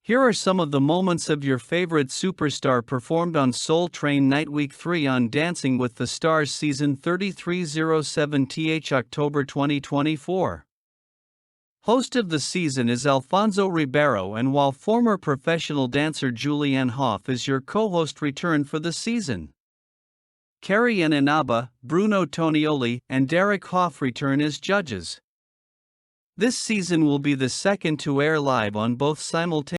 Here are some of the moments of your favorite superstar performed on Soul Train Night Week 3 on Dancing with the Stars Season 3307th October 2024. Host of the season is Alfonso Ribeiro, and while former professional dancer Julianne Hough is your co-host return for the season. Carrie Ann Inaba, Bruno Tonioli, and Derek Hough return as judges. This season will be the second to air live on both simultaneously.